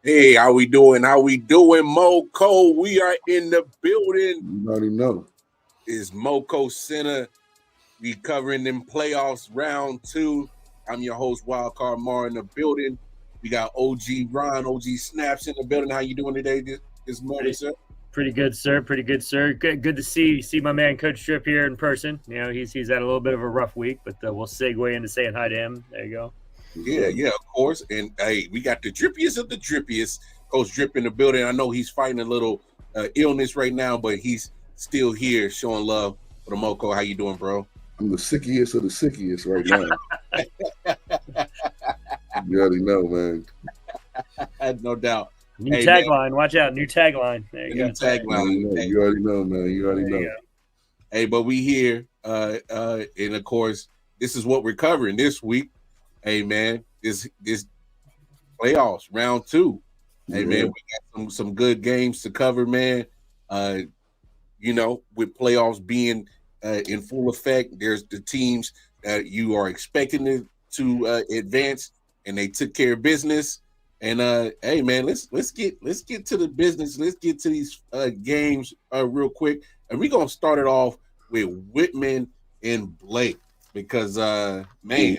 Hey, how we doing? How we doing, MoCo? We are in the building. You already know. It's MoCo Center. We covering them playoffs round 2. I'm your host, Wildcard Mar, in the building. We got OG Ron, OG Snaps in the building. How you doing today this morning, sir? Pretty good, sir. Pretty good, sir. Good to see my man Coach Drip here in person. You know, he's had a little bit of a rough week, but we'll segue into saying hi to him. There you go. Yeah, of course. And hey, we got the drippiest of the drippiest, Coach Drip in the building. I know he's fighting a little illness right now, but he's still here showing love for the MoCo. How you doing, bro? I'm the sickiest of the sickiest right now. You already know, man. No doubt. New tagline. Watch out. New tagline. There you go. New tagline. You already know, man. You already know. Hey, but we here. And of course, this is what we're covering this week. Hey, man, this playoffs, round 2. Hey, man, we got some good games to cover, man. You know, with playoffs being in full effect, there's the teams that you are expecting to advance, and they took care of business. And hey, man, let's get to the business. Let's get to these games real quick, and we're gonna start it off with Whitman and Blake because man.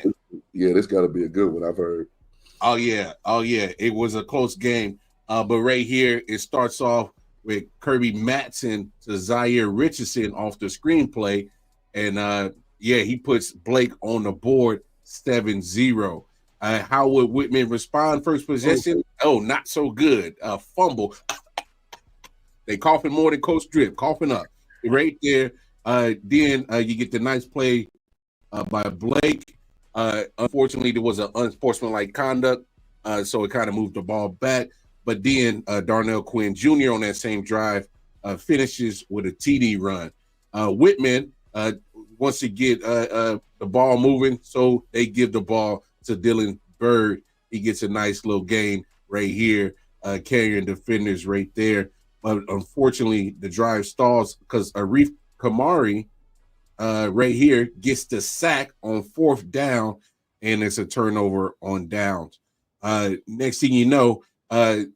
Yeah, this got to be a good one, I've heard. Oh yeah, it was a close game. But right here, it starts off with Kirby Matson to Zaire Richardson off the screenplay. And he puts Blake on the board 7-0. How would Whitman respond first possession? Oh, not so good. Fumble. They coughing more than Coach Drip, coughing up. Right there. Then you get the nice play by Blake. Unfortunately, there was an unsportsmanlike conduct, so it kind of moved the ball back. But then Darnell Quinn Jr. on that same drive finishes with a TD run. Whitman wants to get the ball moving, so they give the ball to Dylan Bird. He gets a nice little gain right here, carrying defenders right there. But unfortunately, the drive stalls because Arif Kamari right here gets the sack on 4th down, and it's a turnover on downs. Next thing you know, we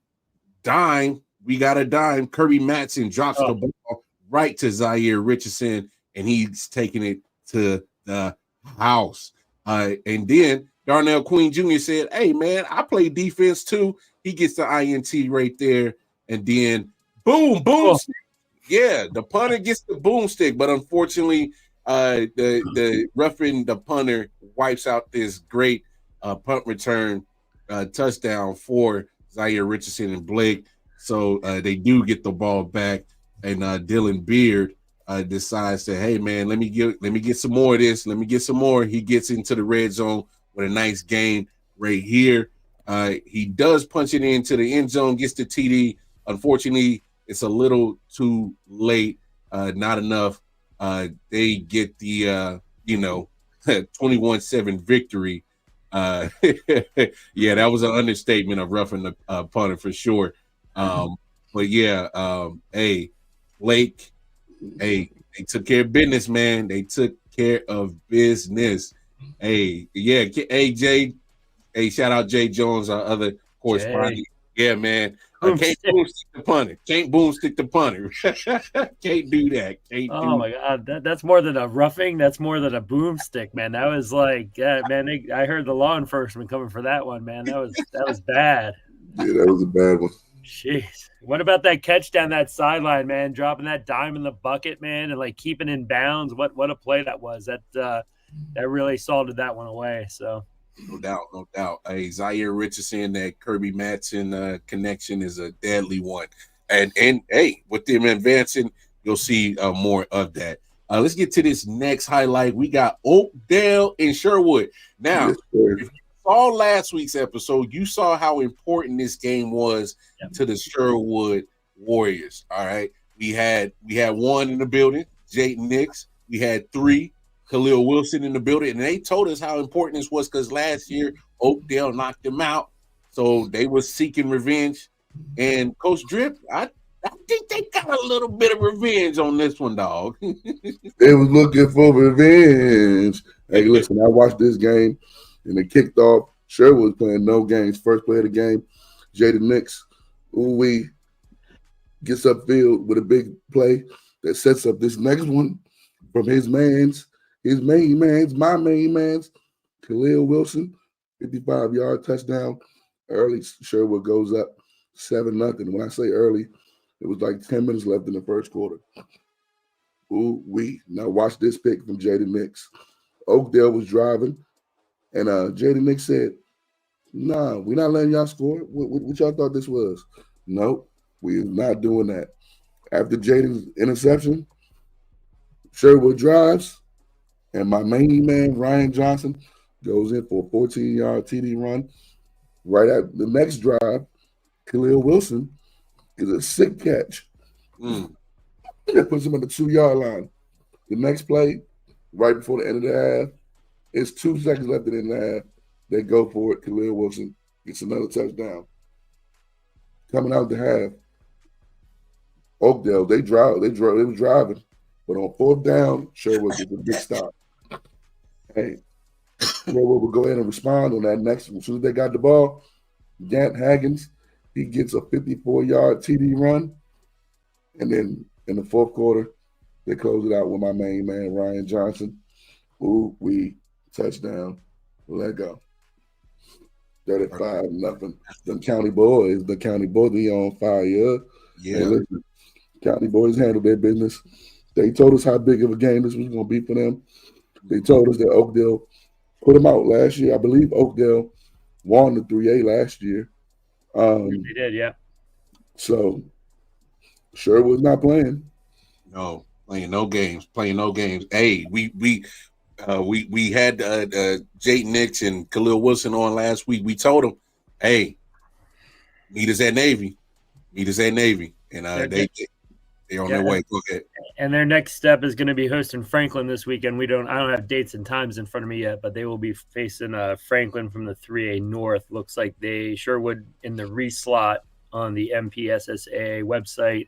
got a dime. Kirby Matson drops the ball right to Zaire Richardson, and he's taking it to the house. And then Darnell Queen Jr. said, hey, man, I play defense too. He gets the INT right there, and then boom. Yeah, the punter gets the boomstick, but unfortunately, the roughing the punter wipes out this great punt return touchdown for Zaire Richardson and Blake. So they do get the ball back, and Dylan Beard decides to, hey man, let me get some more of this. Let me get some more. He gets into the red zone with a nice gain right here. He does punch it into the end zone, gets the TD. Unfortunately, it's a little too late. Not enough. They get the 21-7 victory. Yeah, that was an understatement of roughing the punter for sure. But yeah, hey, Blake, hey, they took care of business, man. They took care of business. Hey, yeah, hey Jay, hey, shout out Jay Jones, our other correspondent. Yeah, man. Can't boomstick the punter. Can't boomstick the punter. Can't do that. My God, that's more than a roughing. That's more than a boomstick, man. That was like, yeah, man. I heard the law enforcement coming for that one, man. That was bad. Yeah, that was a bad one. Jeez, what about that catch down that sideline, man? Dropping that dime in the bucket, man, and like keeping in bounds. What a play that was. That really salted that one away. So. No doubt. Hey, Zaire Richardson, that Kirby Matson connection is a deadly one. And hey, with them advancing, you'll see more of that. Let's get to this next highlight. We got Oakdale and Sherwood. Now, if you saw last week's episode, you saw how important this game was to the Sherwood Warriors. All right. We had one in the building, Jayden Nix. We had 3. Khalil Wilson in the building, and they told us how important this was because last year Oakdale knocked them out, so they were seeking revenge. And Coach Drip, I think they got a little bit of revenge on this one, dog. They was looking for revenge. Hey, listen, I watched this game, and it kicked off. Sherwood was playing no games. First play of the game, Jaden Nix, we gets upfield with a big play that sets up this next one from my main man's, Khalil Wilson, 55-yard touchdown. Early, Sherwood goes up 7-0. When I say early, it was like 10 minutes left in the first quarter. Now watch this pick from Jaden Nix. Oakdale was driving, and Jaden Nix said, "Nah, we're not letting y'all score. What y'all thought this was? Nope, we're not doing that." After Jaden's interception, Sherwood drives, and my main man, Ryan Johnson, goes in for a 14-yard TD run. Right at the next drive, Khalil Wilson is a sick catch. That puts him on the 2-yard line. The next play, right before the end of the half, it's 2 seconds left in the end of the half. They go for it. Khalil Wilson gets another touchdown. Coming out the half, Oakdale, they were driving. But on 4th down, Sherwood gets a big stop. Hey, Sherwood will go ahead and respond on that next one. As soon as they got the ball, Gant Haggins, he gets a 54-yard TD run. And then in the 4th quarter, they close it out with my main man, Ryan Johnson. Touchdown. Let go. 35-0. The County Boys, they on fire. Yeah. Hey, listen, County Boys handled their business. They told us how big of a game this was going to be for them. They told us that Oakdale put them out last year. I believe Oakdale won the 3A last year. They did, yeah. So Sherwood's not playing. No, playing no games. Hey, we had Jay Nix and Khalil Wilson on last week. We told them, hey, meet us at Navy. And they're on their way. Go ahead. And their next step is going to be hosting Franklin this weekend. I don't have dates and times in front of me yet, but they will be facing Franklin from the 3A North. Looks like they Sherwood in the reslot on the MPSSA website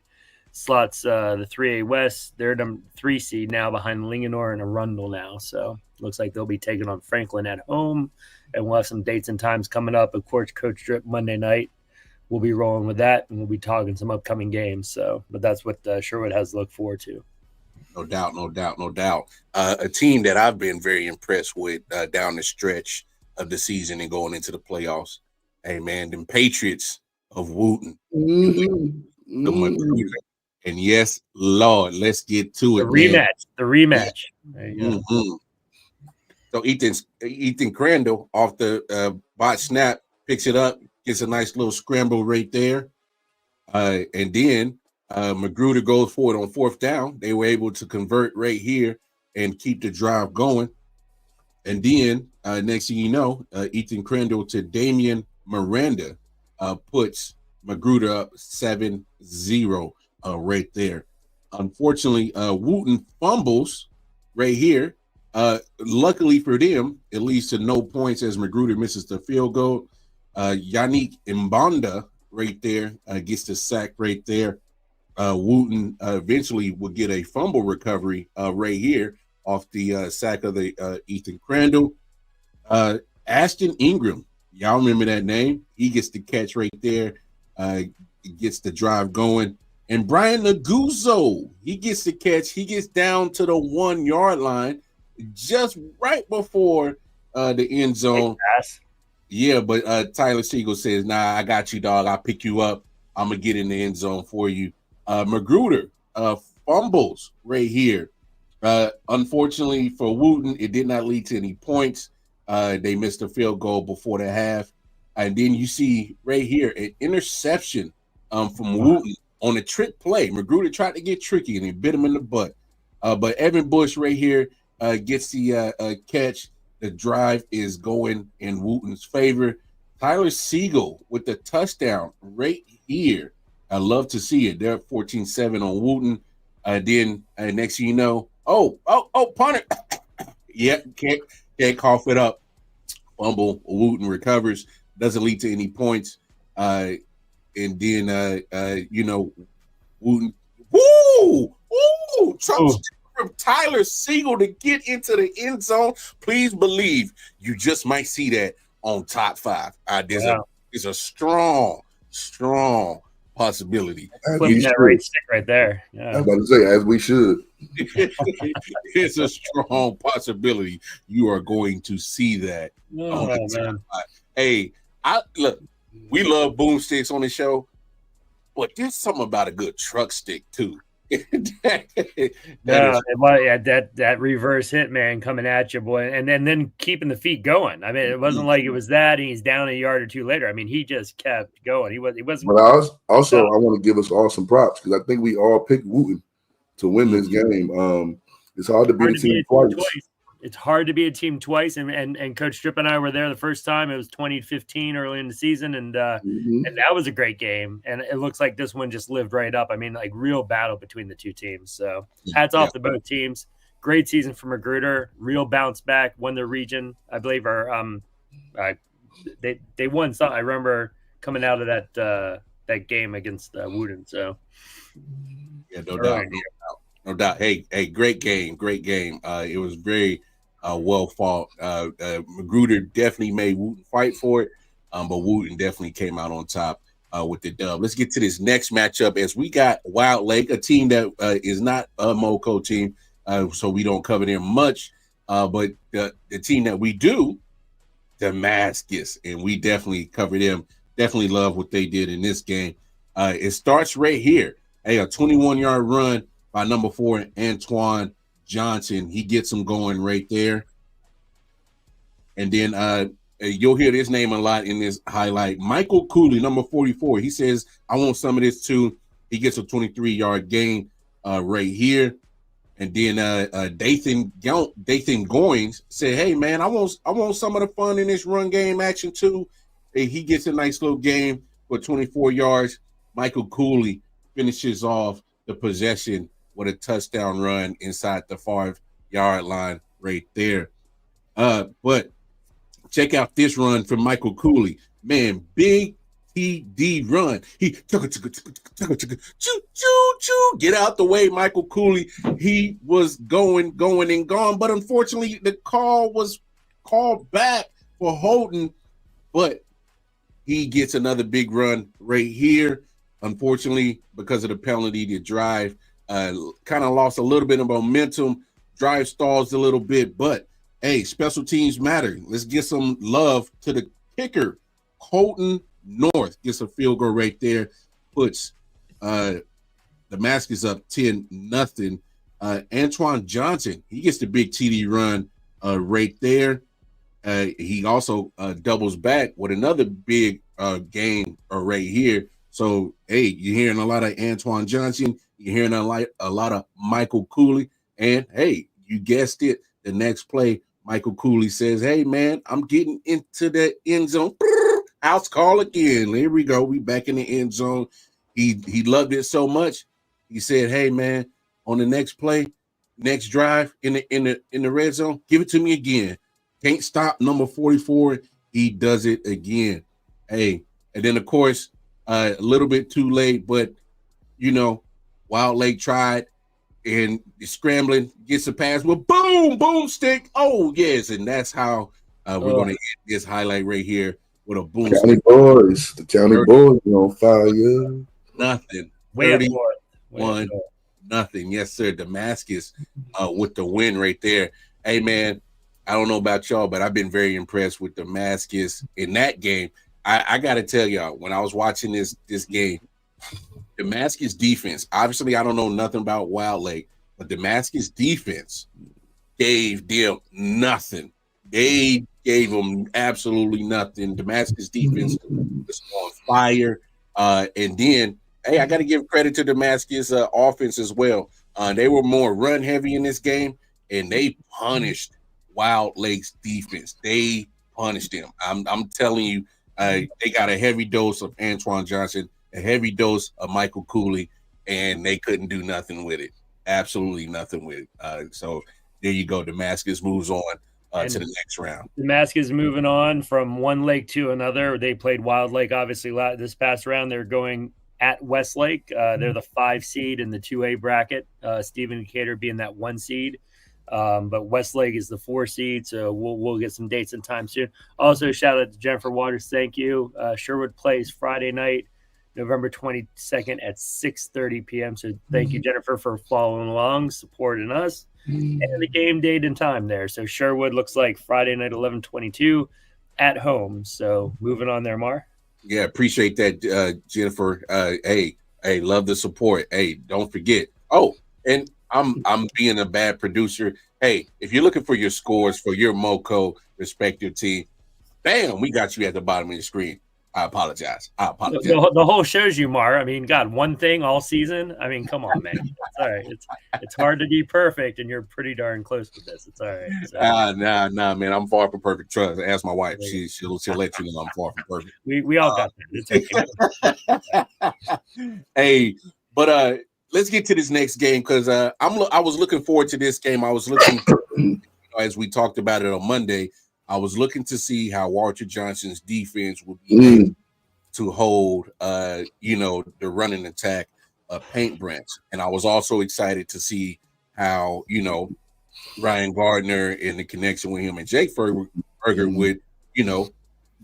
slots the 3A West. They're number 3 seed now behind Linganore and Arundel now. So looks like they'll be taking on Franklin at home, and we'll have some dates and times coming up. Of course, Coach Drip Monday night. We'll be rolling with that, and we'll be talking some upcoming games. So, but that's what Sherwood has to look forward to. No doubt. A team that I've been very impressed with down the stretch of the season and going into the playoffs. Hey, man, them Patriots of Wooten. And yes, Lord, let's get to it. The rematch. There you go. So Ethan Crandall off the bot snap picks it up. Gets a nice little scramble right there. And then Magruder goes for it on 4th down. They were able to convert right here and keep the drive going. And then next thing you know, Ethan Crandall to Damian Miranda puts Magruder up 7-0 right there. Unfortunately, Wooten fumbles right here. Luckily for them, it leads to no points as Magruder misses the field goal. Yannick Mbonda right there gets the sack right there. Wooten eventually will get a fumble recovery right here off the sack of the Ethan Crandall. Ashton Ingram, y'all remember that name? He gets the catch right there, gets the drive going. And Brian Naguzzo, he gets the catch. He gets down to the 1-yard line just right before the end zone. Yeah, but Tyler Siegel says, nah, I got you, dog. I'll pick you up. I'm going to get in the end zone for you. Magruder fumbles right here. Unfortunately for Wooten, it did not lead to any points. They missed a field goal before the half. And then you see right here an interception from Wooten on a trick play. Magruder tried to get tricky, and he bit him in the butt. But Evan Bush right here gets the catch. The drive is going in Wooten's favor. Tyler Siegel with the touchdown right here. I love to see it. They're 14-7 on Wooten. Then next thing you know, punter. Yep, can't cough it up. Fumble. Wooten recovers. Doesn't lead to any points. And then Wooten. From Tyler Siegel to get into the end zone. Please believe you just might see that on Top 5. There's a strong strong possibility. Flipping that right stick right there. I Yeah. was about to say, as we should. It's a strong possibility you are going to see that. Oh, man. Hey, look, we love boomsticks on the show, but there's something about a good truck stick too. that reverse hit, man, coming at you, boy, and then keeping the feet going. I mean, it wasn't like it was that and he's down a yard or two later. I mean, he just kept going. He wasn't. But I want to give us all some props because I think we all picked Wooten to win this game. It's hard to beat a team twice. It's hard to be a team twice, and Coach Strip and I were there the first time. It was 2015 early in the season, and that was a great game. And it looks like this one just lived right up. I mean, like real battle between the two teams. So hats off to both teams. Great season from Magruder. Real bounce back. Won their region, I believe. They won something. I remember coming out of that game against Wooten. So yeah, no doubt. Hey, great game. It was very well fought. Magruder definitely made Wooten fight for it, but Wooten definitely came out on top with the dub. Let's get to this next matchup as we got Wild Lake, a team that is not a MoCo team, so we don't cover them much. But the team that we do, Damascus, and we definitely cover them. Definitely love what they did in this game. It starts right here. Hey, a 21-yard run by number 4, Antoine Johnson. He gets him going right there. And then you'll hear this name a lot in this highlight. Michael Cooley, number 44. He says, I want some of this too. He gets a 23-yard gain right here. And then Dathan Goins said, hey, man, I want some of the fun in this run game action too. Hey, he gets a nice little game for 24 yards. Michael Cooley finishes off the possession with a touchdown run inside the 5-yard line right there. But check out this run from Michael Cooley. Man, big TD run. He took it, get out the way, Michael Cooley. He was going and gone, but unfortunately the call was called back for Holden, but he gets another big run right here. Unfortunately, because of the penalty, the drive kind of lost a little bit of momentum. Drive stalls a little bit, but hey, special teams matter. Let's get some love to the kicker. Colton North gets a field goal right there, puts Damascus up 10-0. Antoine Johnson, he gets the big TD run right there. He also doubles back with another big game right here. So, hey, you're hearing a lot of Antoine Johnson. You're hearing a lot of Michael Cooley. And, hey, you guessed it, the next play, Michael Cooley says, hey, man, I'm getting into the end zone. House call again. Here we go. We back in the end zone. He loved it so much. He said, hey, man, on the next play, next drive in the red zone, give it to me again. Can't stop number 44. He does it again. Hey, and then, of course, a little bit too late, but, you know, Wild Lake tried and scrambling, gets a pass with boom stick. Oh, yes, and that's how we're going to end this highlight right here with a boom County stick. Boys. The County Boys are on fire. Nothing. Way 31-0. Yes, sir. Damascus with the win right there. Hey, man, I don't know about y'all, but I've been very impressed with Damascus in that game. I got to tell y'all, when I was watching this game, Damascus defense, obviously I don't know nothing about Wild Lake, but Damascus defense gave them nothing. They gave them absolutely nothing. Damascus defense was on fire. And then, hey, I got to give credit to Damascus offense as well. They were more run heavy in this game, and they punished Wild Lake's defense. They punished them. I'm telling you, they got a heavy dose of Antoine Johnson, a heavy dose of Michael Cooley, and they couldn't do nothing with it. Absolutely nothing with it. So there you go. Damascus moves on to the next round. Damascus moving on from one lake to another. They played Wild Lake, obviously, this past round. They're going at Westlake. They're the 5 seed in the 2A bracket. Stephen Decatur being that 1 seed. But Westlake is the 4 seed, so we'll get some dates and times soon. Also, shout out to Jennifer Waters. Thank you. Sherwood plays Friday night November 22nd at 6:30 p.m. So thank you, Jennifer, for following along, supporting us, and the game date and time there. So Sherwood looks like Friday night, 11/22 at home. So moving on there, Mar. Yeah, appreciate that, Jennifer. Hey, love the support. Hey, don't forget. Oh, and I'm being a bad producer. Hey, if you're looking for your scores for your MoCo respective team, bam, we got you at the bottom of the screen. I apologize. The whole show's you, Mar. I mean, God, one thing all season. I mean, come on, man. It's all right. It's hard to be perfect, and you're pretty darn close with this. It's all right. So. Nah, man. I'm far from perfect. Trust. Ask my wife. She'll let you know I'm far from perfect. We all got that. It's okay. Hey, but let's get to this next game because I was looking forward to this game. I was looking, as we talked about it on Monday. I was looking to see how Walter Johnson's defense would be able to hold, the running attack of Paint Branch. And I was also excited to see how, Ryan Gardner and the connection with him and Jake Ferber would,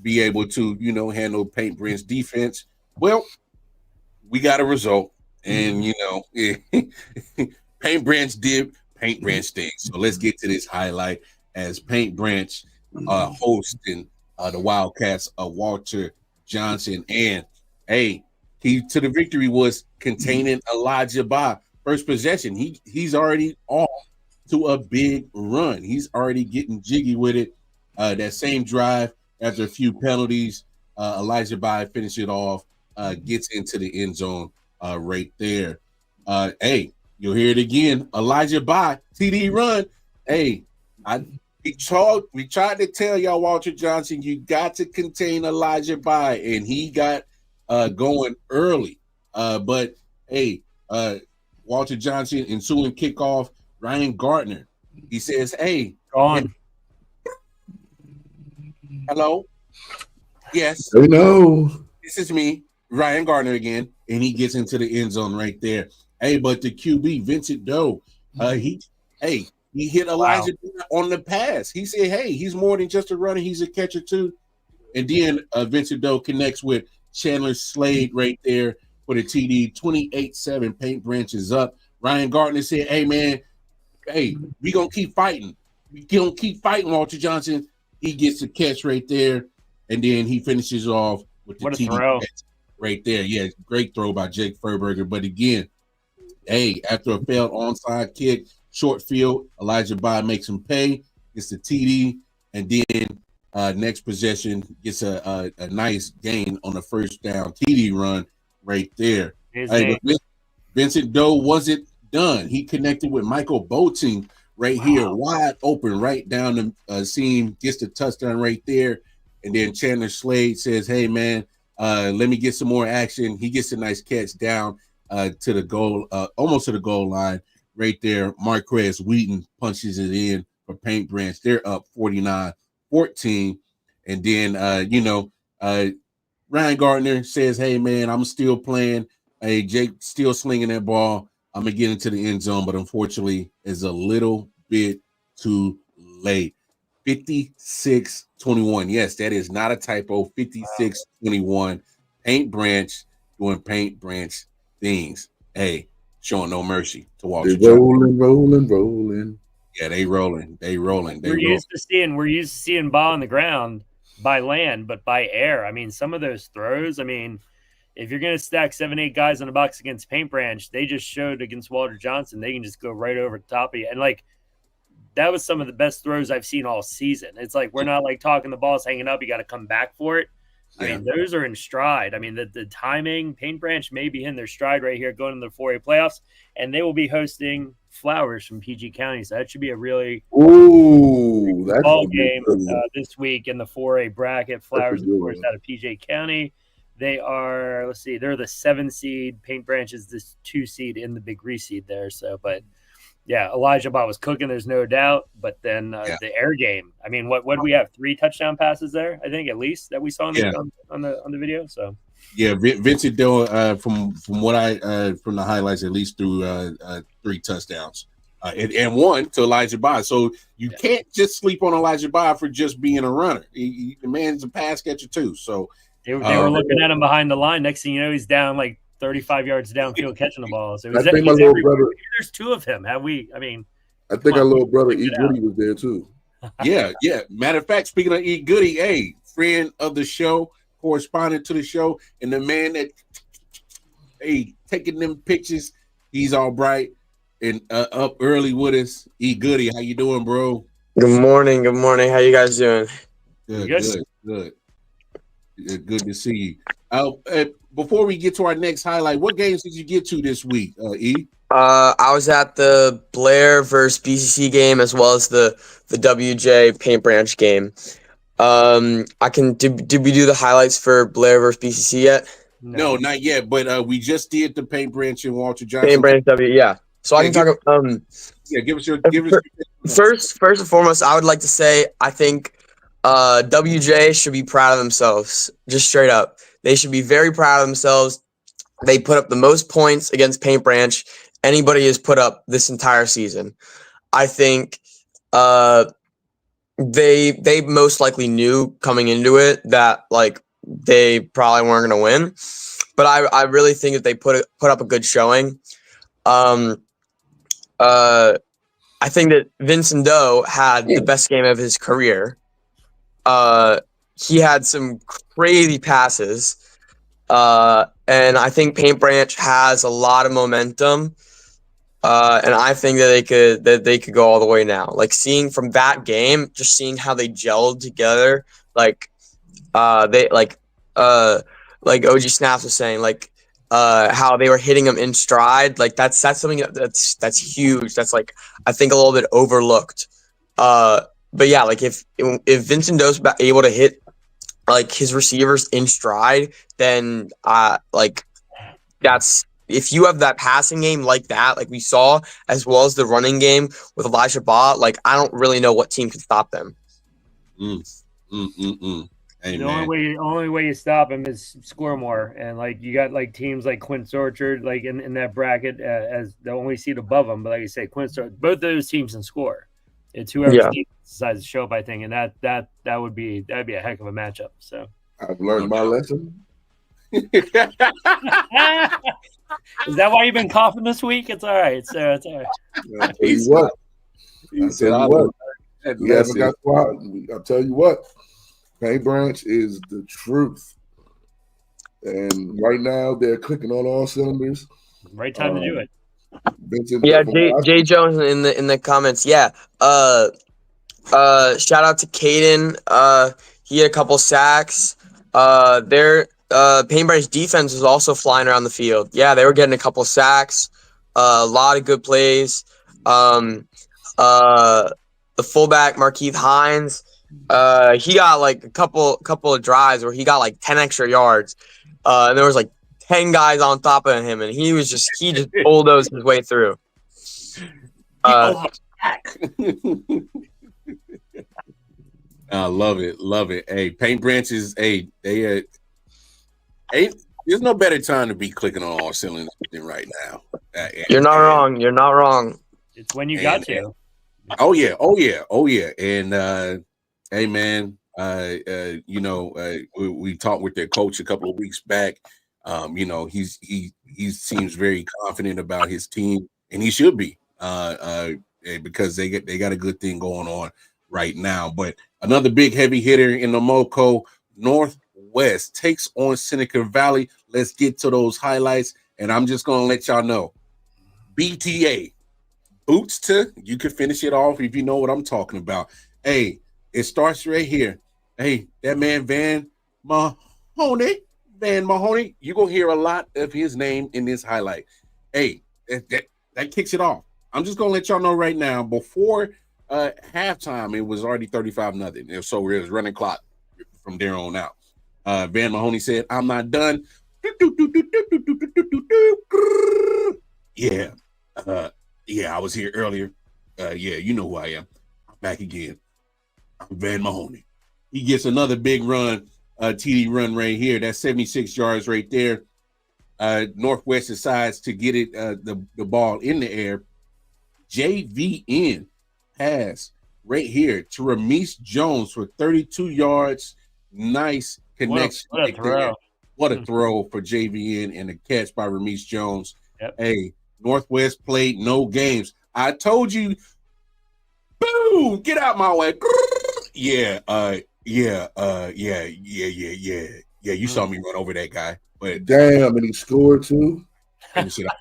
be able to, handle Paint Branch defense. Well, we got a result. And, Paint Branch did Paint Branch things. So let's get to this highlight as Paint Branch hosting the Wildcats of Walter Johnson. And key to the victory was containing Elijah Ba. First possession, he's already off to a big run. He's already getting jiggy with it. That same drive, after a few penalties, Elijah Ba finishes it off, gets into the end zone right there. You'll hear it again. Elijah Ba, TD run. We tried to tell y'all, Walter Johnson, you got to contain Elijah Ba, and he got going early. But Walter Johnson ensuing kickoff, Ryan Gardner. He says, on. Hello? Yes. No. This is me, Ryan Gardner again, and he gets into the end zone right there. But the QB, Vincent Doe, he hit Elijah on the pass. He said, he's more than just a runner. He's a catcher too. And then Vincent Doe connects with Chandler Slade right there for the TD. 28-7, Paint Branch is up. Ryan Gardner said, we going to keep fighting. We going to keep fighting, Walter Johnson. He gets the catch right there. And then he finishes off with the TD catch right there. Yeah, great throw by Jake Ferberger. But again, after a failed onside kick, short field, Elijah Ba makes him pay, gets the TD, and then next possession gets a nice gain on the first down TD run right there. Vincent Doe wasn't done. He connected with Michael Boating right here, wide open, right down the seam, gets the touchdown right there. And then Chandler Slade says, hey, man, let me get some more action. He gets a nice catch down to the goal, almost to the goal line. Right there, Marquez Wheaton punches it in for Paint Branch. They're up 49-14. And then, Ryan Gardner says, hey, man, I'm still playing. Hey, Jake still slinging that ball. I'm going to get into the end zone, but unfortunately, it's a little bit too late. 56-21. Yes, that is not a typo. 56-21. Paint Branch doing Paint Branch things. Showing no mercy to Walter. They rolling. Yeah, they rolling. We're used to seeing Ba on the ground by land, but by air. I mean, some of those throws. I mean, if you're going to stack 7-8 guys on the box against Paint Branch, they just showed against Walter Johnson they can just go right over the top of you. And that was some of the best throws I've seen all season. It's like we're not talking the ball's hanging up. You got to come back for it. I mean, those are in stride. I mean, the timing, Paint Branch may be in their stride right here going into the 4A playoffs, and they will be hosting Flowers from PG County. So that should be a really ball game this week in the 4A bracket. Flowers, of course, out of PG County. They are, they're the 7 seed. Paint Branch is this 2 seed in the Big reseed there. So, but yeah, Elijah Ba was cooking. There's no doubt. But then the air game. I mean, what do we have? 3 touchdown passes there, I think, at least that we saw on the video. So yeah, Vincent Doe, from what from the highlights, at least threw 3 touchdowns and 1 to Elijah Ba. So you can't just sleep on Elijah Ba for just being a runner. The man's a pass catcher too. So They were looking at him behind the line. Next thing you know, he's down like 35 yards downfield catching the ball. So I think my little brother. There's two of him. I think our little brother E. Goody was there too. Yeah. Matter of fact, speaking of E. Goody, hey, friend of the show, correspondent to the show, and the man that taking them pictures. He's all bright and up early with us. E. Goody, how you doing, bro? Good morning. How you guys doing? Good. Good to see you. Before we get to our next highlight, what games did you get to this week, E? I was at the Blair versus BCC game as well as the WJ Paint Branch game. Did we do the highlights for Blair versus BCC yet? No, not yet. But we just did the Paint Branch and Walter Johnson. Paint Branch W, yeah. So I can talk. Give us your. First and foremost, I would like to say I think WJ should be proud of themselves. Just straight up, they should be very proud of themselves. They put up the most points against Paint Branch anybody has put up this entire season. I think they most likely knew coming into it that like they probably weren't going to win, but I really think that they put up a good showing. I think that Vincent Doe had the best game of his career. He had some crazy passes. And I think Paint Branch has a lot of momentum. And I think that they could go all the way now. Like seeing from that game, just seeing how they gelled together, like OG Snaps was saying, like how they were hitting them in stride. Like that's something that's huge. That's like I think a little bit overlooked. But yeah, like if Vincent Doe's able to hit like his receivers in stride, then like that's if you have that passing game like that, like we saw, as well as the running game with Elijah Baugh, like I don't really know what team can stop them. Hey, the only way you stop him is score more, and like you got like teams like Quince Orchard, like in that bracket as the only seat above them. But like you say, Quince Orchard, both those teams can score. It's whoever decides to show up, I think, and that'd be a heck of a matchup. So I've learned my lesson. Is that why you've been coughing this week? It's all right. So it's all right. I'll tell you what. I'll tell you what. Paint Branch is the truth. And right now they're clicking on all cylinders. Right time to do it. Vincent, Jay Jones in the comments. Yeah. Shout out to Caden. He had a couple sacks. Their Paint Branch defense was also flying around the field. Yeah, they were getting a couple sacks. A lot of good plays. The fullback Markeith Hines. He got like a couple of drives where he got like 10 extra yards. And there was like 10 guys on top of him, and he just bulldozed his way through. I love it. Hey, Paint Branches, hey, they there's no better time to be clicking on all cylinders than right now. You're not wrong. It's when you got to. Oh yeah. And hey man, we talked with their coach a couple of weeks back. He seems very confident about his team, and he should be, because they got a good thing going on right now. But another big heavy hitter in the MoCo Northwest takes on Seneca Valley. Let's get to those highlights, and I'm just gonna let y'all know. BTA boots to you can finish it off if you know what I'm talking about. Hey, it starts right here. Hey, that man Van Mahoney, you're going to hear a lot of his name in this highlight. Hey, that kicks it off. I'm just going to let y'all know right now, before halftime, it was already 35-0. So it was running clock from there on out. Van Mahoney said, I'm not done. Yeah. I was here earlier. You know who I am. I'm back again. I'm Van Mahoney. He gets another big run, TD run right here. That's 76 yards right there. Northwest decides to get it, the ball in the air. JVN pass right here to Rameese Jones for 32 yards. Nice connection. What a throw. What a throw for JVN and a catch by Ramesh Jones. Yep. Hey, Northwest played no games. I told you, boom, get out my way. Yeah, you saw me run over that guy. But damn, and he scored too. Finish it off.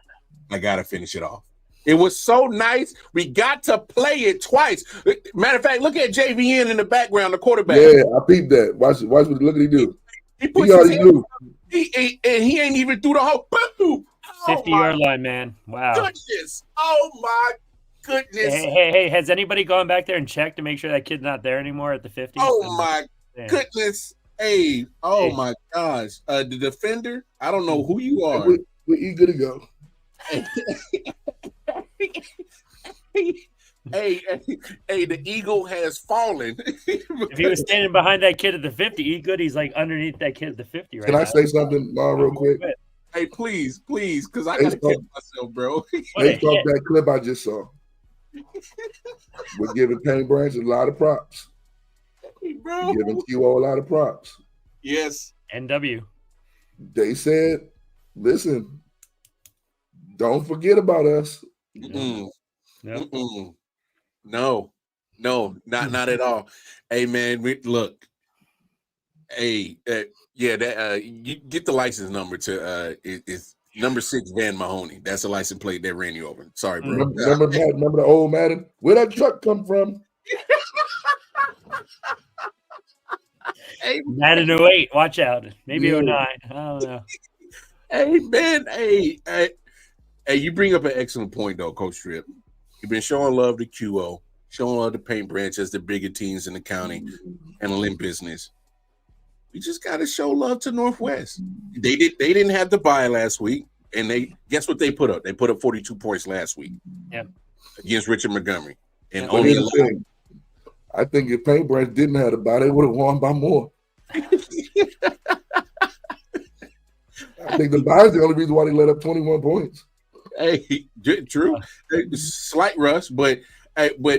I gotta finish it off. It was so nice. We got to play it twice. Matter of fact, look at JVN in the background, the quarterback. Yeah, I peeped that. Watch what look at he do. He puts He his already hand knew. and he ain't even through the whole. Boom! 50-yard line, man. Wow. Goodness! Oh my goodness! Hey! Has anybody gone back there and checked to make sure that kid's not there anymore at the 50? Oh my goodness! Hey! Oh my gosh! The defender. I don't know who you are. We're eager to go. Hey, the eagle has fallen. If he was standing behind that kid at the 50, he's like underneath that kid at the 50 right Can now. I say something, real quick? Hey, please, because I gotta catch myself, bro. Based off that clip I just saw, we're giving Paint Branch a lot of props. Hey, bro. We're giving QO a lot of props. Yes. NW. They said, listen, don't forget about us. Mm-mm. Yep. Mm-mm. No, not at all. Hey, man, look. Hey, you get the license number to it's number 6 Van Mahoney. That's the license plate that ran you over. Sorry, bro. Remember the old Madden? Where that truck come from? Hey, Madden 08, watch out. Maybe 09. I don't know. Hey, man. Hey, you bring up an excellent point, though, Coach Tripp. You've been showing love to QO, showing love to Paint Branch as the bigger teams in the county handling business. We just got to show love to Northwest. They didn't have the bye last week, and guess what they put up? They put up 42 points last week. Yep. Against Richard Montgomery. And But only here's the thing. I think if Paint Branch didn't have the bye, they would have won by more. I think the bye is the only reason why they let up 21 points. Hey, true. Slight rush, but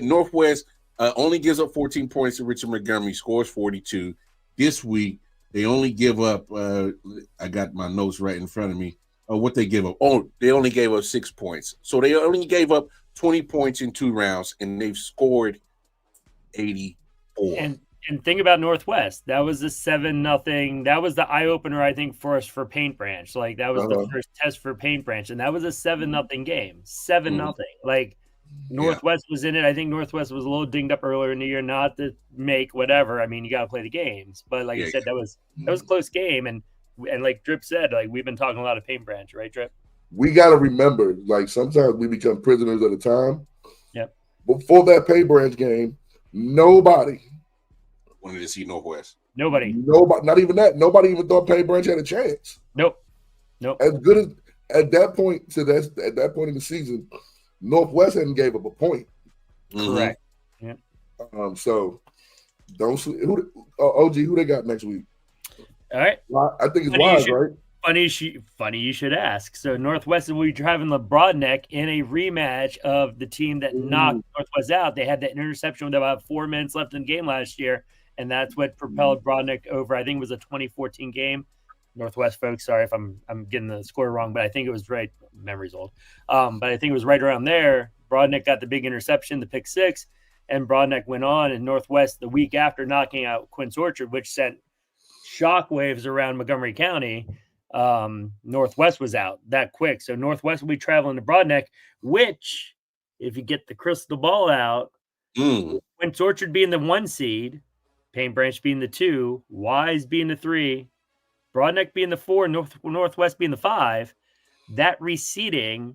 Northwest only gives up 14 points to Richard Montgomery, scores 42. This week, they only give up, I got my notes right in front of me, what they give up. Oh, they only gave up 6 points. So they only gave up 20 points in 2 rounds, and they've scored 84. And think about Northwest. That was a 7-0. That was the eye opener, I think, for us for Paint Branch. Like that was the first test for Paint Branch, and that was a 7-0 game. 7-0. Like Northwest was in it. I think Northwest was a little dinged up earlier in the year, not to make whatever. I mean, you got to play the games, but like I said, that was a close game. And like Drip said, like we've been talking a lot of Paint Branch, right, Drip? We got to remember, like sometimes we become prisoners of the time. Yep. Before that Paint Branch game, nobody wanted to see Northwest. Nobody, not even that. Nobody even thought Paint Branch had a chance. Nope. As good as at that point in the season, Northwest hadn't gave up a point. Correct. Yeah. So don't OG who they got next week. All right. I think it's Wise, right? Funny you should ask. So Northwest will be driving the Broadneck in a rematch of the team that knocked Northwest out. They had that interception with about 4 minutes left in the game last year, and that's what propelled Broadneck over. I think it was a 2014 game. Northwest folks, sorry if I'm getting the score wrong, but I think it was right. Memory's old. But I think it was right around there. Broadneck got the big interception, the pick 6, and Broadneck went on. And Northwest, the week after knocking out Quince Orchard, which sent shockwaves around Montgomery County, Northwest was out that quick. So Northwest will be traveling to Broadneck, which, if you get the crystal ball out, Quince Orchard being the 1 seed, Paint Branch being the 2, Wise being the 3, Broadneck being the 4, Northwest being the 5, that reseeding,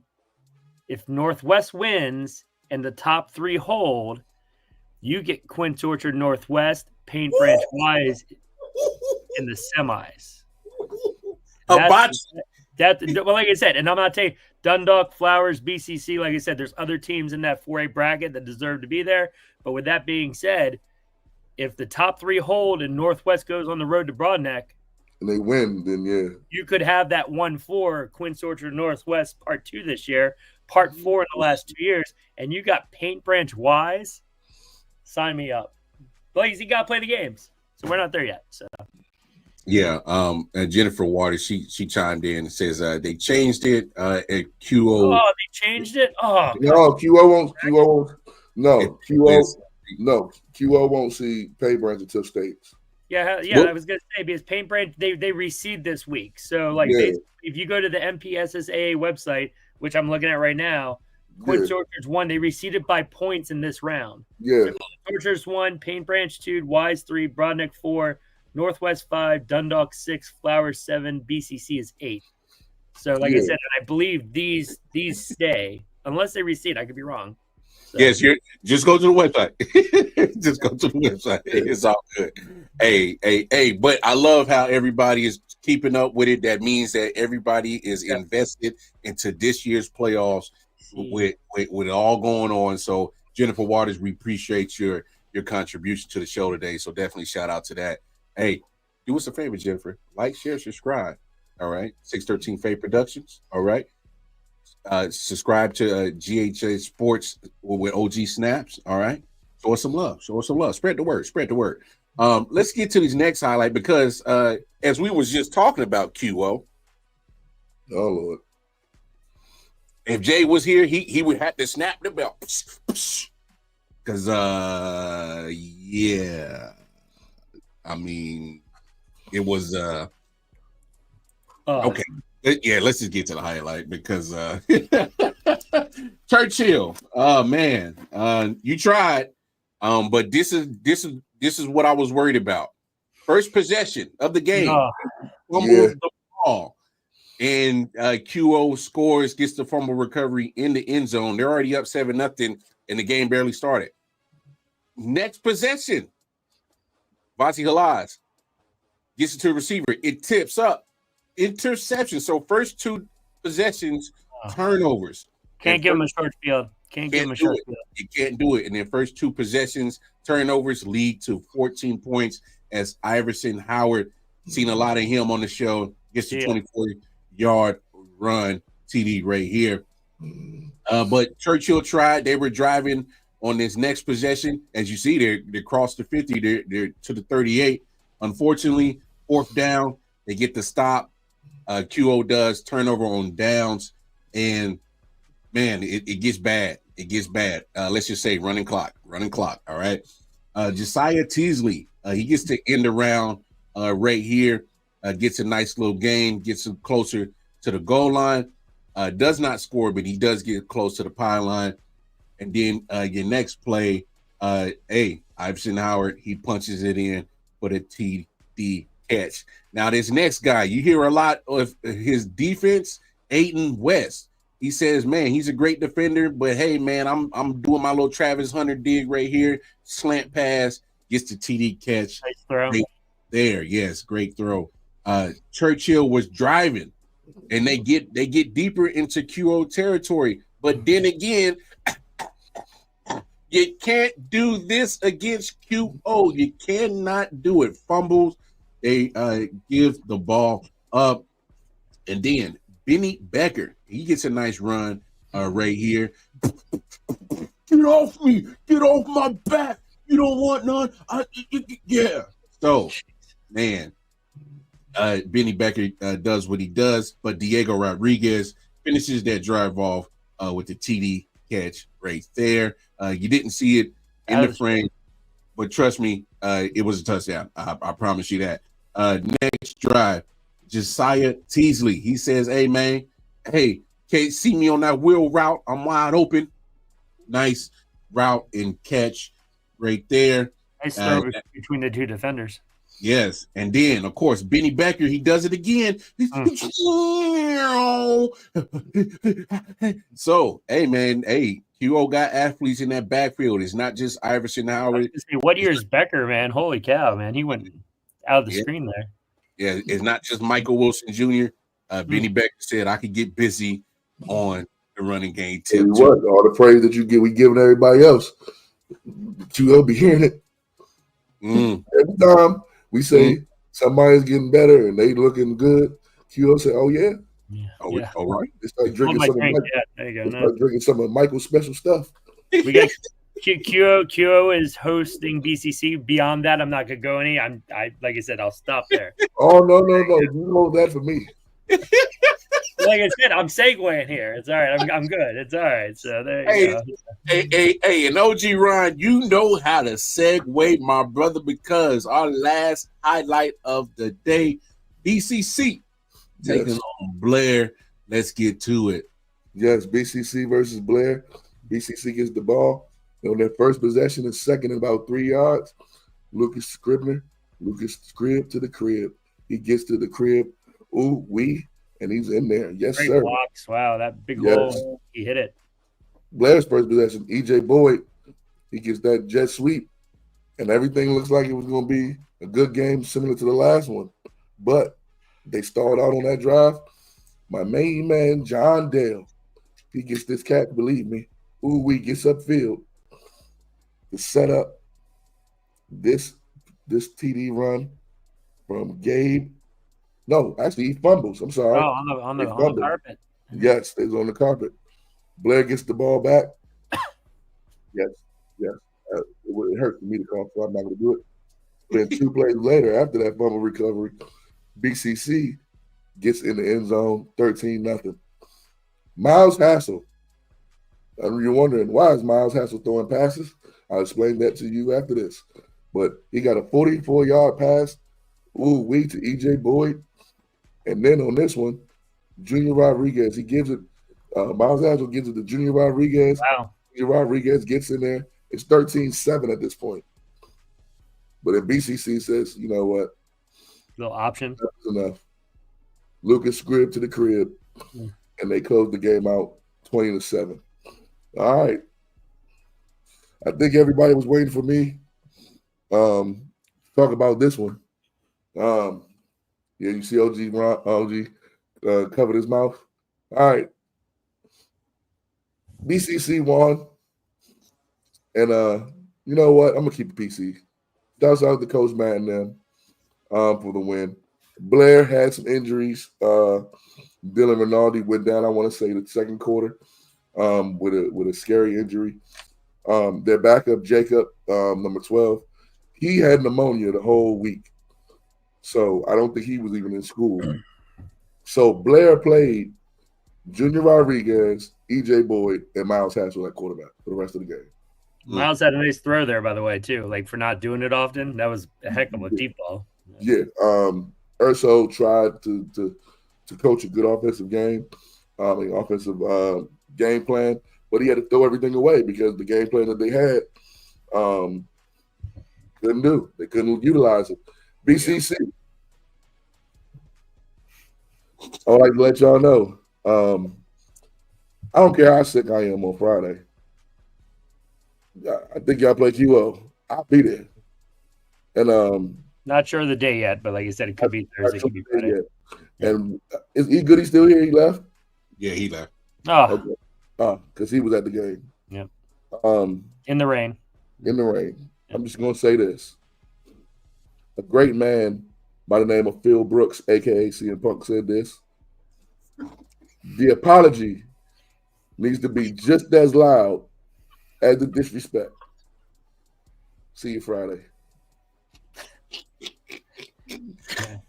if Northwest wins and the top 3 hold, you get Quince Orchard, Northwest, Paint Branch, Wise in the semis. Well, like I said, and I'm not saying Dundalk, Flowers, BCC, like I said, there's other teams in that 4A bracket that deserve to be there. But with that being said, if the top 3 hold and Northwest goes on the road to Broadneck, and they win, then you could have that 1-4 Quince Orchard Northwest Part 2 this year, Part 4 in the last 2 years, and you got Paint Branch Wise. Sign me up. Blaze, you got to play the games. So we're not there yet. So Yeah, and Jennifer Waters, she chimed in and says they changed it at QO. Oh, they changed it. Oh, No, QO won't. No, It's- QO won't see pay branch until states. yeah. Nope. I was gonna say because Paint Branch they reseed this week. So like, Yeah. if you go to the MPSSAA website, which I'm looking at right now, Quincy Orchards won. They reseeded by points in this round. Yeah. Orchards 1, Paint Branch 2, Wise 3, Broadneck 4, Northwest 5, Dundalk 6, Flowers 7, BCC is 8. So, like I said, I believe these stay unless they reseed. I could be wrong. So. Yes, just go to the website. Just go to the website. It's all good. Hey, but I love how everybody is keeping up with it. That means that everybody is invested into this year's playoffs with it all going on. So Jennifer Waters, we appreciate your contribution to the show today. So definitely shout out to that. Hey, do us a favor, Jennifer. Like, share, subscribe. All right. 613 Faye Productions. All right. Subscribe to GHA Sports with OG Snaps. All right. Show us some love. Spread the word. Let's get to this next highlight because as we was just talking about QO. Oh Lord. If Jay was here, he would have to snap the bell. Cause yeah. I mean, it was okay. Yeah, let's just get to the highlight because Churchill. Oh man, you tried, but this is what I was worried about. First possession of the game, fumbles the ball, and QO scores, gets the fumble recovery in the end zone. They're already up 7-0, and the game barely started. Next possession, Vasi Halaz gets it to the receiver. It tips up. Interception. So first two possessions, turnovers. Can't give him a short field. You can't do it. And then first two possessions, turnovers lead to 14 points as Iverson Howard, seen a lot of him on the show, gets the 24-yard run TD right here. But Churchill tried. They were driving on this next possession. As you see, they crossed the 50. They're to the 38. Unfortunately, fourth down, they get the stop. QO does turnover on downs, and man, it gets bad. It gets bad. Let's just say running clock. All right. Josiah Teasley, he gets to end around right here, gets a nice little gain, gets him closer to the goal line. Does not score, but he does get close to the pylon. And then your next play, Iverson Howard, he punches it in for the TD catch. Now, this next guy, you hear a lot of his defense, Aiden West. He says, man, he's a great defender, but hey, man, I'm doing my little Travis Hunter dig right here. Slant pass, gets the TD catch. Nice throw. Right there. Yes, great throw. Churchill was driving, and they get deeper into QO territory. But then again, you can't do this against QO. You cannot do it. Fumbles. They give the ball up. And then Benny Becker, he gets a nice run right here. Get off me. Get off my back. You don't want none. Yeah. So, man, Benny Becker does what he does, but Diego Rodriguez finishes that drive off with the TD catch right there. You didn't see it in the frame, but trust me, it was a touchdown. I promise you that. Next drive, Josiah Teasley. He says, hey, man, can't see me on that wheel route. I'm wide open. Nice route and catch right there. Nice throw between the two defenders. Yes. And then, of course, Benny Becker, he does it again. So, hey, man, QO got athletes in that backfield. It's not just Iverson Howard. What year is Becker, man? Holy cow, man. He went out of the screen there. Yeah, it's not just Michael Wilson Jr. Benny Becker said, I could get busy on the running game tip. What? All the praise that we giving everybody else, QO be hearing it. Every time we say somebody's getting better and they looking good, QO say, oh, yeah. All right. They start drinking there you go. drinking some of Michael's special stuff. We QO is hosting BCC. Beyond that, I'm not gonna go any. Like I said, I'll stop there. Oh no! You hold that for me. Like I said, I'm segueing here. It's all right. I'm good. It's all right. So there you go. Hey, and OG Ron, you know how to segue, my brother, because our last highlight of the day, BCC taking on Blair. Let's get to it. Yes, BCC versus Blair. BCC gets the ball. On their first possession is second and about 3 yards. Lucas Scribb to the crib. He gets to the crib. Ooh, and he's in there. Yes, Great sir. blocks. Wow, that big hole. He hit it. Blair's first possession, EJ Boyd. He gets that jet sweep. And everything looks like it was going to be a good game similar to the last one. But they stalled out on that drive. My main man, John Dale, he gets this catch, believe me. Ooh, gets upfield to set up this TD run from Gabe. No, actually, he fumbles. I'm sorry. Oh, on the carpet. Yes, it's on the carpet. Blair gets the ball back. Yes. It hurts for me to call, so I'm not going to do it. Then 2 plays later, after that fumble recovery, BCC gets in the end zone, 13-0. Miles Hassel. And you're wondering, why is Miles Hassel throwing passes? I'll explain that to you after this. But he got a 44-yard pass, to EJ Boyd. And then on this one, Junior Rodriguez, he gives it, Miles Hassel gives it to Junior Rodriguez. Wow. Junior Rodriguez gets in there. It's 13-7 at this point. But then BCC says, you know what? Little option. That's enough. Lucas Scribb to the crib. And they close the game out 20-7. All right. I think everybody was waiting for me. Talk about this one. You see OG covered his mouth. All right. BCC won. And you know what? I'm gonna keep it PC. Shouts out to Coach Matt and them for the win. Blair had some injuries. Dylan Rinaldi went down, I want to say, the second quarter with a scary injury. Their backup, Jacob, number 12, he had pneumonia the whole week. So I don't think he was even in school. So Blair played Junior Rodriguez, EJ Boyd, and Miles Hassel at quarterback for the rest of the game. Miles had a nice throw there, by the way, too. Like, for not doing it often, that was a heck of a deep ball. Yeah. Urso tried to coach a good offensive game, offensive game plan, but he had to throw everything away because the game plan that they had couldn't do. They couldn't utilize it. BCC. I would like to let y'all know. I don't care how sick I am on Friday. I think y'all play QO. I'll be there. And not sure of the day yet, but like you said, it could be Thursday, it could be Friday. And is E Goody still here? He left? Yeah, he left. Oh, okay. Because he was at the game. Yeah. In the rain. In the rain. Yep. I'm just gonna say this. A great man by the name of Phil Brooks, aka CM Punk, said this. The apology needs to be just as loud as the disrespect. See you Friday.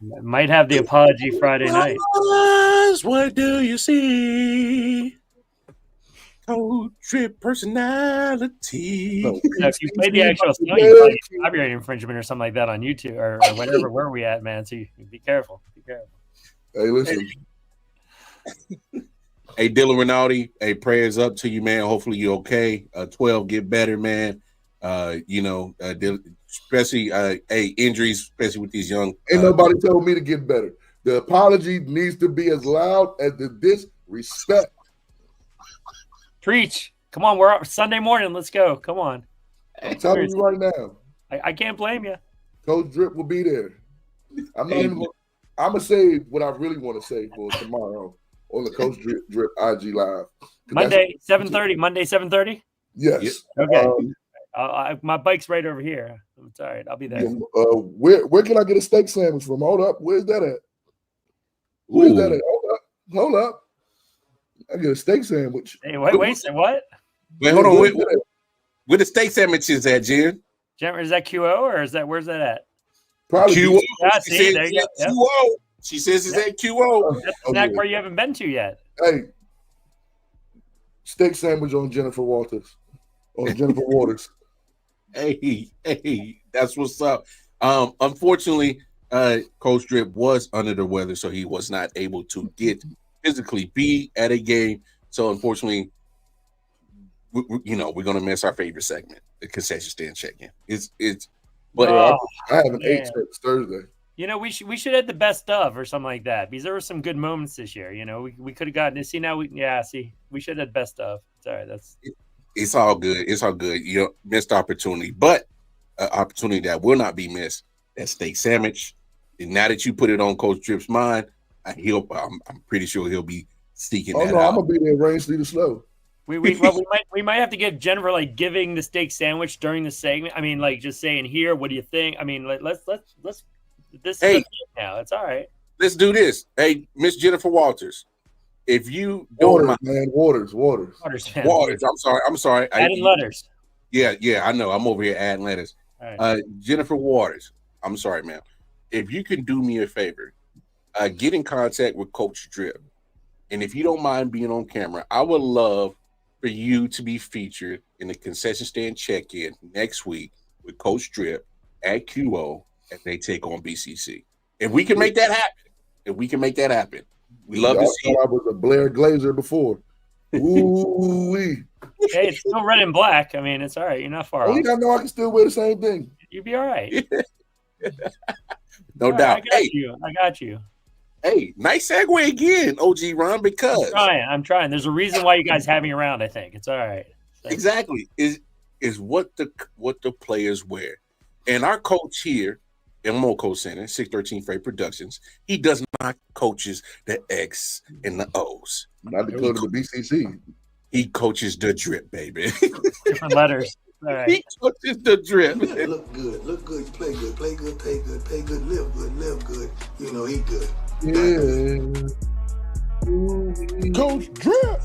Might have the apology Friday night. What do you see? Cold trip personality. No, if you play the actual song, you probably get copyright infringement or something like that on YouTube or whatever. Where are we at, man? So you be careful. Be careful. Hey, listen. Hey, Dylan Rinaldi. Hey, prayers up to you, man. Hopefully you're okay. 12, get better, man. Especially injuries, especially with these young. Ain't nobody told me to get better. The apology needs to be as loud as the disrespect. Preach. Come on, we're up Sunday morning. Let's go. Come on. I'm telling you right now. I can't blame you. Coach Drip will be there. I'm gonna say what I really want to say for tomorrow on the Coach Drip IG Live. Monday, 7:30. Monday, 7:30? Yes. Okay. My bike's right over here. It's all right. I'll be there. Where can I get a steak sandwich from? Hold up. Where's that at? Where's that at? Hold up. I get a steak sandwich. Hey, wait, say what? Wait, hold on. Where the steak sandwiches at, Jen? Jennifer, is that QO or is that where's that at? Probably QO. Yeah, She see, says there you it's go. at Yep. QO. She says it's at QO. That's the snack bar you haven't been to yet. Hey, steak sandwich on Jennifer Waters. On Jennifer Waters. Hey, that's what's up. Unfortunately, Coach Drip was under the weather, so he was not able to physically be at a game. So unfortunately, we're gonna miss our favorite segment, the concession stand check-in. But I haven't ate since Thursday. We should have the best of or something like that because there were some good moments this year. We could have gotten to see now. We should have best of. Sorry, it's all good. It's all good. Missed opportunity, but an opportunity that will not be missed. That steak sandwich. And now that you put it on Coach Drip's mind, I'm pretty sure he'll be seeking that out. I'm gonna be there, rain, sleet, or snow. We might have to give Jennifer like giving the steak sandwich during the segment. I mean, like just saying here, what do you think? I mean, let's this is a thing now. It's all right. Let's do this. Hey, Miss Jennifer Waters, if you don't mind, Waters. I'm sorry. Adding letters. Yeah, I know. I'm over here adding letters. Right. Jennifer Waters, I'm sorry, ma'am. If you can do me a favor, get in contact with Coach Drip. And if you don't mind being on camera, I would love for you to be featured in the concession stand check-in next week with Coach Drip at QO as they take on BCC. If we can make that happen, we love to see it. I was a Blair Glazer before. Ooh-wee. Hey, it's still red and black. I mean, it's all right. You're not far off. I know I can still wear the same thing. You'll be all right. No doubt. I got you. Hey, nice segue again, OG Ron, because I'm trying. There's a reason why you guys have me around, I think. It's all right. Exactly. Is what the players wear. And our coach here in MoCo Center, 613 Faye Productions, he does not coaches the X and the O's. Not to go to the BCC. He coaches the drip, baby. Different letters. All right. He coaches the drip. Look good, you play good, pay good, live good. Eat good. Yeah. Coach Drip.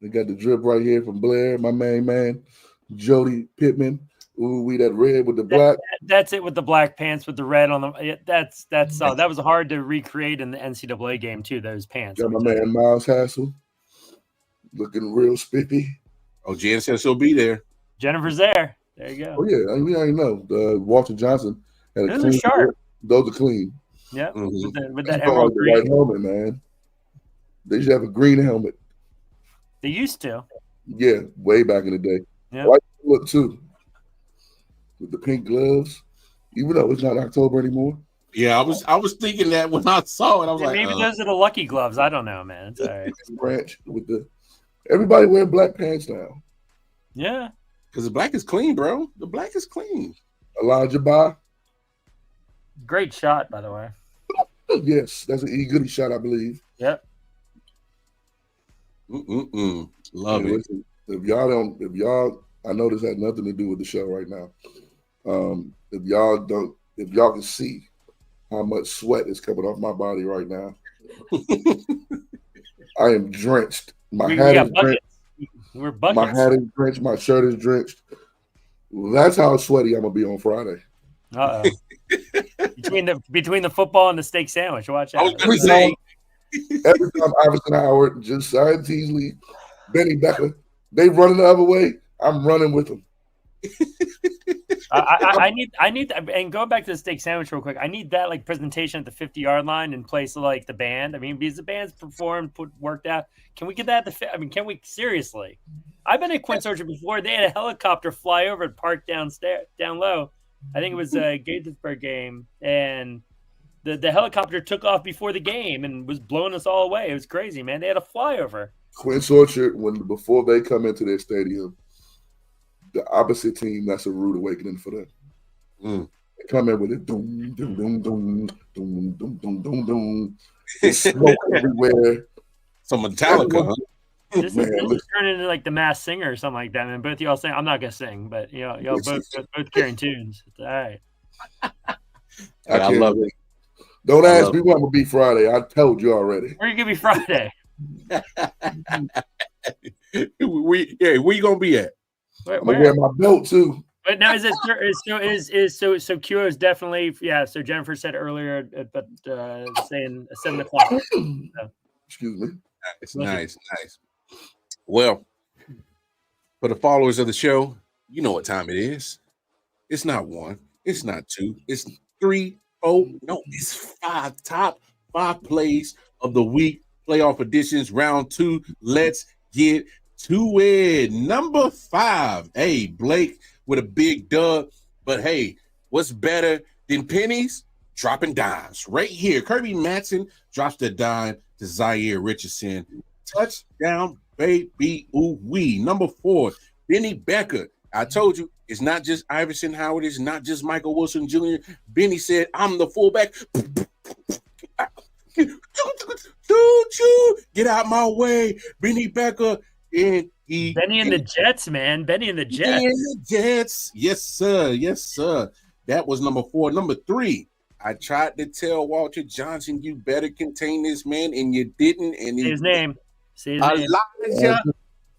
They got the drip right here from Blair, my main man, Jody Pittman. Ooh, that red with the black. That's it with the black pants with the red on them. That's that was hard to recreate in the NCAA game too. Those pants. Got my man Miles Hassel looking real spiffy. Oh, Jen says she'll be there. Jennifer's there. There you go. Oh yeah, we already know. Walter Johnson had a Those clean are sharp. Those are clean. Yeah, Mm-hmm. with that Like emerald the green. white helmet, man. They should have a green helmet. They used to. Yeah, way back in the day. Yeah. White look too. With the pink gloves, even though it's not October anymore. Yeah, I was thinking that when I saw it. I was like, maybe those are the lucky gloves. I don't know, man. It's all right. Branch with everybody wearing black pants now. Yeah. because the black is clean, bro. The black is clean. Elijah Ba. Great shot, by the way. Yes, that's an E. Goody shot, I believe. Yep. Love it. Listen, if y'all, I know this had nothing to do with the show right now. If y'all can see how much sweat is coming off my body right now, I am drenched. My hat is drenched. We're buckets. My hat is drenched. My shirt is drenched. That's how sweaty I'm gonna be on Friday. Uh-oh. between the football and the steak sandwich. Watch out. I was gonna say, every time Iverson Howard, Josiah Teasley, Benny Becker, they running the other way, I'm running with them. I need and going back to the steak sandwich real quick. I need that like presentation at the 50-yard line in place of like the band. I mean, because the band's performed, worked out. Can we get that at the? I mean, can we seriously? I've been at Quince Orchard before. They had a helicopter fly over and park down low. I think it was a Gaithersburg game, and the helicopter took off before the game and was blowing us all away. It was crazy, man. They had a flyover. Quince Orchard, before they come into their stadium, the opposite team, that's a rude awakening for them. They come in with it, doom, doom, doom, doom, doom, doom, doom, doom, doom. There's smoke everywhere. some Metallica, huh? This is turning into like the Masked Singer or something like that. And both y'all saying, I'm not gonna sing, but y'all both carrying tunes. It's all right. I love it. Don't ask me what I'm gonna be Friday. I told you already. Where you gonna be Friday? Where you gonna be at? I'm gonna wear my belt too. But now is so QO is definitely So Jennifer said earlier, but saying 7 o'clock. So. Excuse me. Nice. Well, for the followers of the show, you know what time it is. It's not 1, it's not 2, it's 3, 4, no, it's 5 top 5 plays of the week, playoff editions, round 2. Let's get to it. Number 5. Hey, Blake with a big dub, but hey, what's better than pennies? Dropping dimes right here. Kirby Matson drops the dime to Zaire Richardson. Touchdown, baby, ooh wee. Number 4, Benny Becker. I told you, it's not just Iverson Howard. It's not just Michael Wilson Jr. Benny said, I'm the fullback. Get out my way. Benny Becker. And Benny and the Jets, man. Benny and the Jets. Benny and the Jets. Yes, sir. That was number 4. Number 3, I tried to tell Walter Johnson, you better contain this man, and you didn't. And Say his name. Elijah.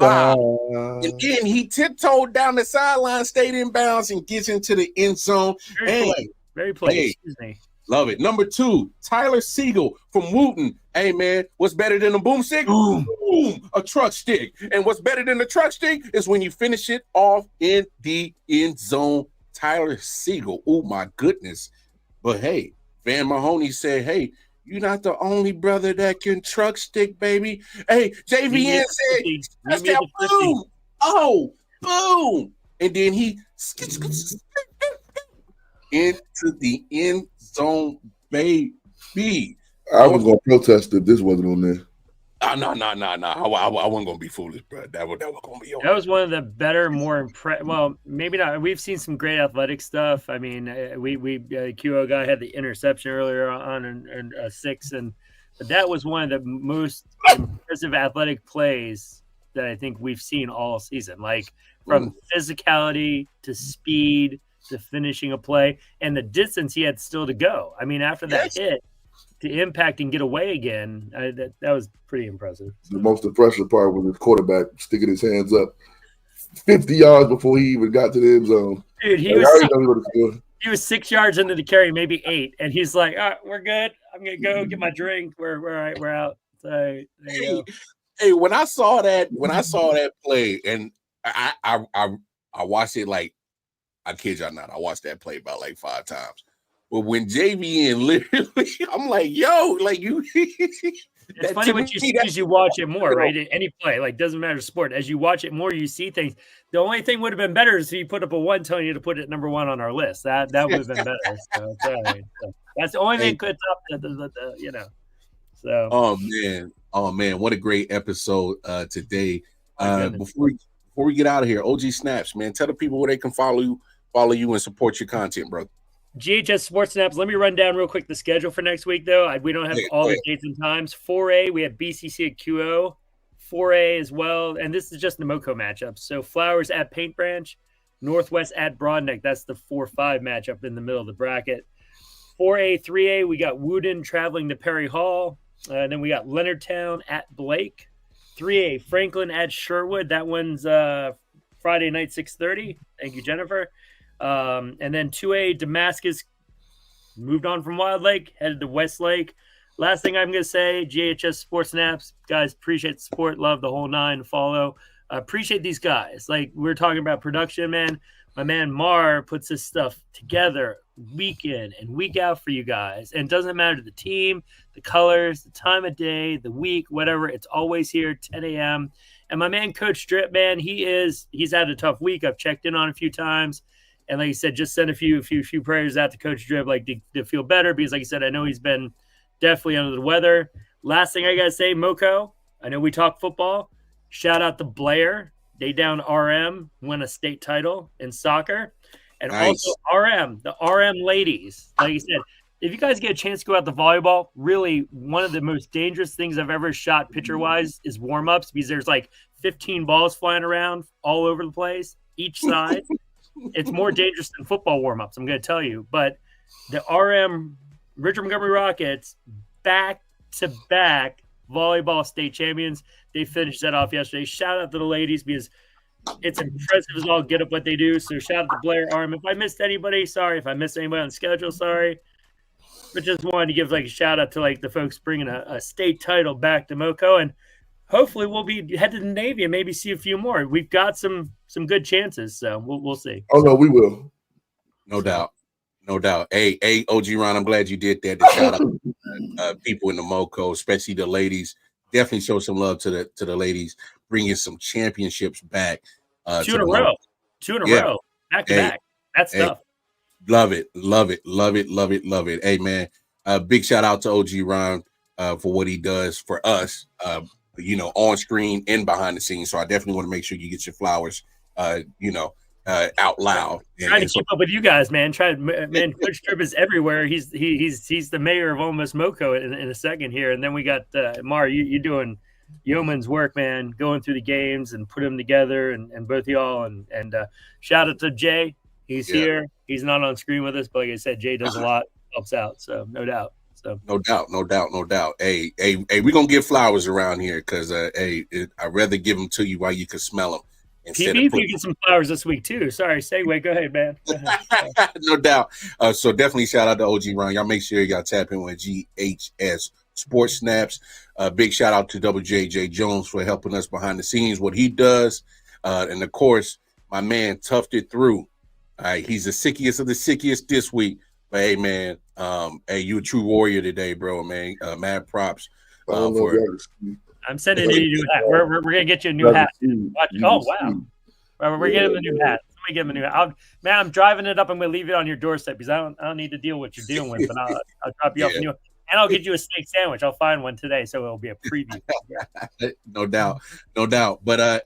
And then he tiptoed down the sideline, stayed in bounds, and gets into the end zone. Very play. Excuse me. Love it. Number 2, Tyler Siegel from Wooten. Hey, man, what's better than a boomstick? Boom, a truck stick. And what's better than a truck stick is when you finish it off in the end zone. Tyler Siegel. Oh, my goodness. But, hey, Van Mahoney said, hey, you're not the only brother that can truck stick, baby. Hey, JVN said, that's that boom. Oh, boom. And then he into the end zone, baby. I was going to protest if this wasn't on there. No. I wasn't going to be foolish, bro. That was going to be on. That was one of the better, more well, maybe not. We've seen some great athletic stuff. I mean, we QO guy had the interception earlier on and 6, but that was one of the most impressive athletic plays that I think we've seen all season. Like from physicality to speed to finishing a play and the distance he had still to go. I mean, after that hit, to impact and get away again, that was pretty impressive. The most impressive part was his quarterback sticking his hands up 50 yards before he even got to the end zone. Dude, he was 6 yards into the carry, maybe 8, and he's like, all right, we're good. I'm going to go get my drink. We're out. So, there you go. Hey, when I saw that play, and I watched it like, I kid y'all not, I watched that play about like 5 times. But when JVN literally, I'm like, yo, like you. It's funny what you see as you watch it more, right? Any play, like doesn't matter sport. As you watch it more, you see things. The only thing would have been better is if you put up a 1 telling you to put it number 1 on our list. That would have been better. So, so that's the only thing could top the. So. Oh man, what a great episode today. Before we get out of here, OG Snaps, man, tell the people where they can follow you and support your content, bro. GHS Sports Snaps. Let me run down real quick the schedule for next week, though. We don't have all the dates and times. 4A, we have BCC at QO. 4A as well, and this is just the MoCo matchup. So Flowers at Paint Branch, Northwest at Broadneck. That's the 4-5 matchup in the middle of the bracket. 4A, 3A, we got Woodin traveling to Perry Hall. And then we got Leonardtown at Blake. 3A, Franklin at Sherwood. That one's Friday night, 6:30. Thank you, Jennifer. And then 2A, Damascus moved on from Wild Lake, headed to Westlake. Last thing I'm going to say, GHS Sports Snaps. Guys, appreciate the support. Love the whole 9. Follow. Appreciate these guys. Like, we're talking about production, man. My man Mar puts this stuff together week in and week out for you guys. And it doesn't matter the team, the colors, the time of day, the week, whatever. It's always here, 10 a.m. And my man, Coach Drip, man, he's had a tough week. I've checked in on a few times. And like you said, just send a few prayers out to Coach Drip, like to feel better, because like you said, I know he's been definitely under the weather. Last thing I got to say, MoCo, I know we talk football. Shout out to Blair. They down RM, won a state title in soccer. And also RM, the RM ladies. Like you said, if you guys get a chance to go out to volleyball, really one of the most dangerous things I've ever shot pitcher-wise is warm-ups, because there's like 15 balls flying around all over the place, each side. It's more dangerous than football warm-ups, I'm going to tell you. But the RM Richard Montgomery Rockets back-to-back volleyball state champions. They finished that off yesterday. Shout out to the ladies because it's impressive as all get up what they do. So shout out to Blair Arm. If I missed anybody, sorry. If I missed anybody on schedule, sorry. But just wanted to give like a shout out to like the folks bringing a state title back to MoCo, and hopefully we'll be headed to the Navy and maybe see a few more. We've got some good chances, so we'll see. Oh no, we will. No doubt. No doubt. Hey, OG Ron, I'm glad you did that. To shout out people in the MoCo, especially the ladies. Definitely show some love to the ladies, bringing some championships back. Two in a row, back to back. That's tough. Love it. Hey, man, big shout out to OG Ron for what he does for us, on screen and behind the scenes. So I definitely want to make sure you get your flowers, out loud. Trying to keep up with you guys, man. Man, Coach Tripp is everywhere. He's the mayor of almost MoCo in a second here, and then we got Mar. You doing yeoman's work, man, going through the games and put them together, and both of y'all, and shout out to Jay. He's here. He's not on screen with us, but like I said, Jay does a lot, helps out. So no doubt. No doubt. Hey, we're gonna give flowers around here because I'd rather give them to you while you can smell them. PB, you get some flowers this week too. Sorry, segue. Go ahead, man. Go ahead. No doubt. So definitely shout out to OG Ron. Y'all make sure y'all tap in with GHS Sports Snaps. Big shout out to WJJ Jones for helping us behind the scenes, what he does, and of course my man toughed it through. All right, he's the sickiest of the sickiest this week. But hey, man, you a true warrior today, bro, man. Mad props for. I'm sending you a new hat. We're gonna get you a new hat. Oh wow, we're getting him a new hat. Somebody get him a new hat. I'm driving it up. I'm gonna leave it on your doorstep because I don't need to deal with what you're dealing with. But I'll drop you off a new one. And I'll get you a steak sandwich. I'll find one today, so it'll be a preview. No doubt. But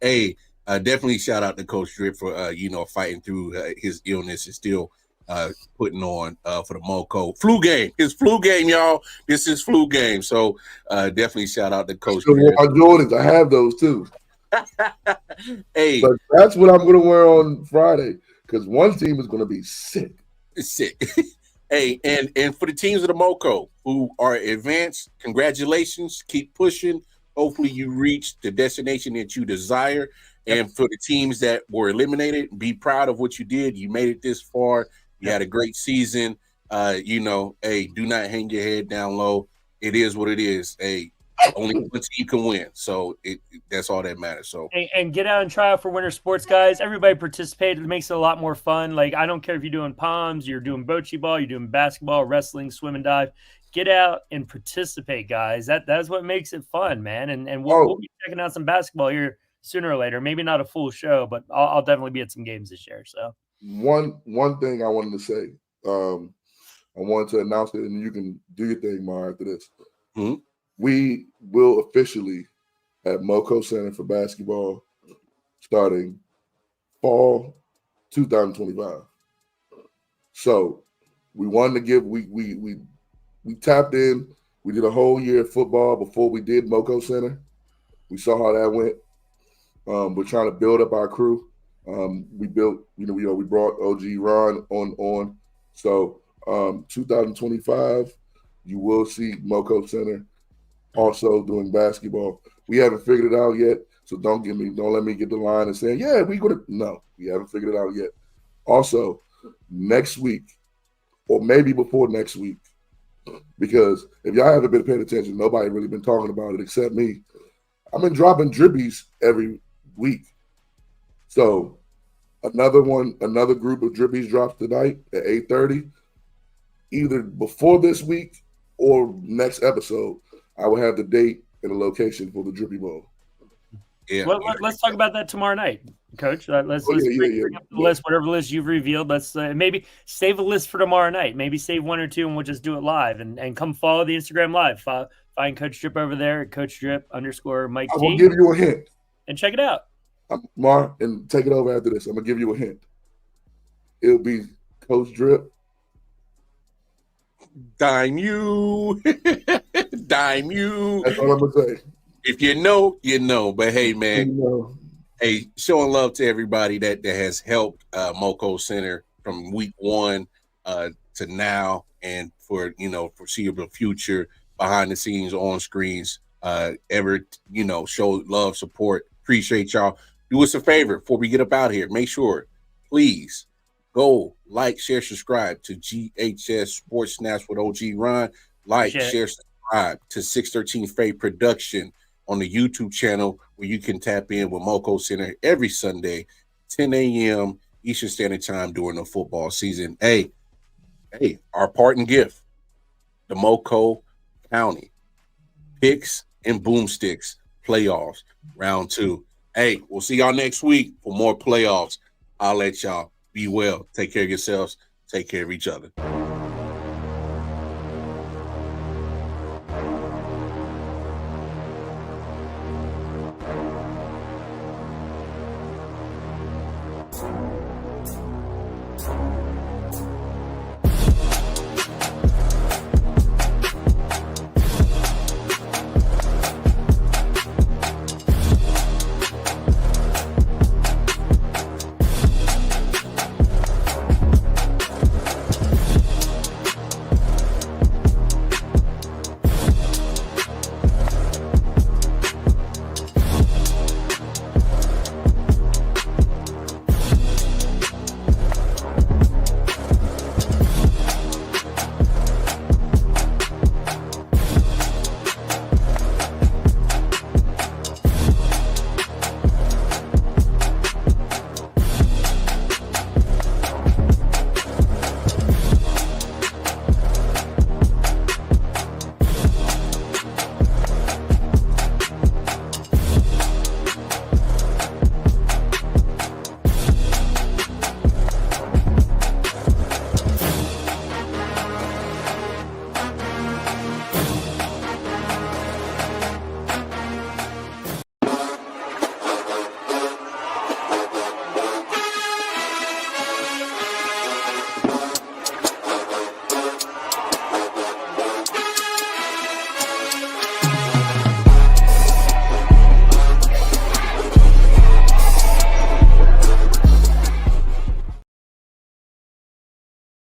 definitely shout out to Coach Tripp for fighting through his illness and still putting on for the MoCo flu game. His flu game, y'all. This is flu game. So definitely shout out to Coach Tripp. My Jordans, I have those too. Hey, but that's what I'm gonna wear on Friday because one team is gonna be sick. Hey, and for the teams of the MoCo who are advanced, congratulations. Keep pushing. Hopefully you reach the destination that you desire. And for the teams that were eliminated, be proud of what you did. You made it this far. You had a great season. Hey, do not hang your head down low. It is what it is. Hey, only one team can win. So that's all that matters. So and get out and try out for winter sports, guys. Everybody participate. It makes it a lot more fun. Like, I don't care if you're doing palms, you're doing bocce ball, you're doing basketball, wrestling, swim and dive. Get out and participate, guys. That's what makes it fun, man. And we'll be checking out some basketball here sooner or later. Maybe not a full show, but I'll definitely be at some games this year. So one thing I wanted to say, I wanted to announce it, and you can do your thing, Mar, after this. Mm-hmm. We will officially have MoCo Center for basketball starting fall 2025. So we wanted to give we tapped in. We did a whole year of football before we did MoCo Center. We saw how that went. We're trying to build up our crew. We built, we brought OG Ron on. So 2025, you will see MoCo Center also doing basketball. We haven't figured it out yet, so don't let me get the line and saying, no, we haven't figured it out yet. Also, next week, or maybe before next week, because if y'all haven't been paying attention, nobody really been talking about it except me. I've been dropping dribbies every week. So another group of dribbies drops tonight at 8:30. Either before this week or next episode, I will have the date and the location for the Drippy Bowl. Yeah. Well, let's talk about that tomorrow night, Coach. Let's bring up the list, whatever list you've revealed. Let's maybe save a list for tomorrow night. Maybe save one or two, and we'll just do it live. And come follow the Instagram live. Find Coach Drip over there at CoachDrip_Mike T. I will give you a hint. And check it out. Mar, and take it over after this. I'm going to give you a hint. It'll be Coach Drip. Dime you. Dime you. That's all I'm going to say. If you know, you know. But hey, man, hey, showing love to everybody that has helped MoCo Center from week 1 to now, and for foreseeable future, behind the scenes, on screens. ever, show love, support. Appreciate y'all. Do us a favor before we get up out here. Make sure, please, go like, share, subscribe to GHS Sports Snaps with OG Ron. Like, share, subscribe to 613 Faye Production on the YouTube channel, where you can tap in with MoCo Center every Sunday, 10 a.m. Eastern Standard Time during the football season. Hey, our parting gift, the MoCo County Picks and Boomsticks playoffs, round 2. Hey, we'll see y'all next week for more playoffs. I'll let y'all be well. Take care of yourselves. Take care of each other.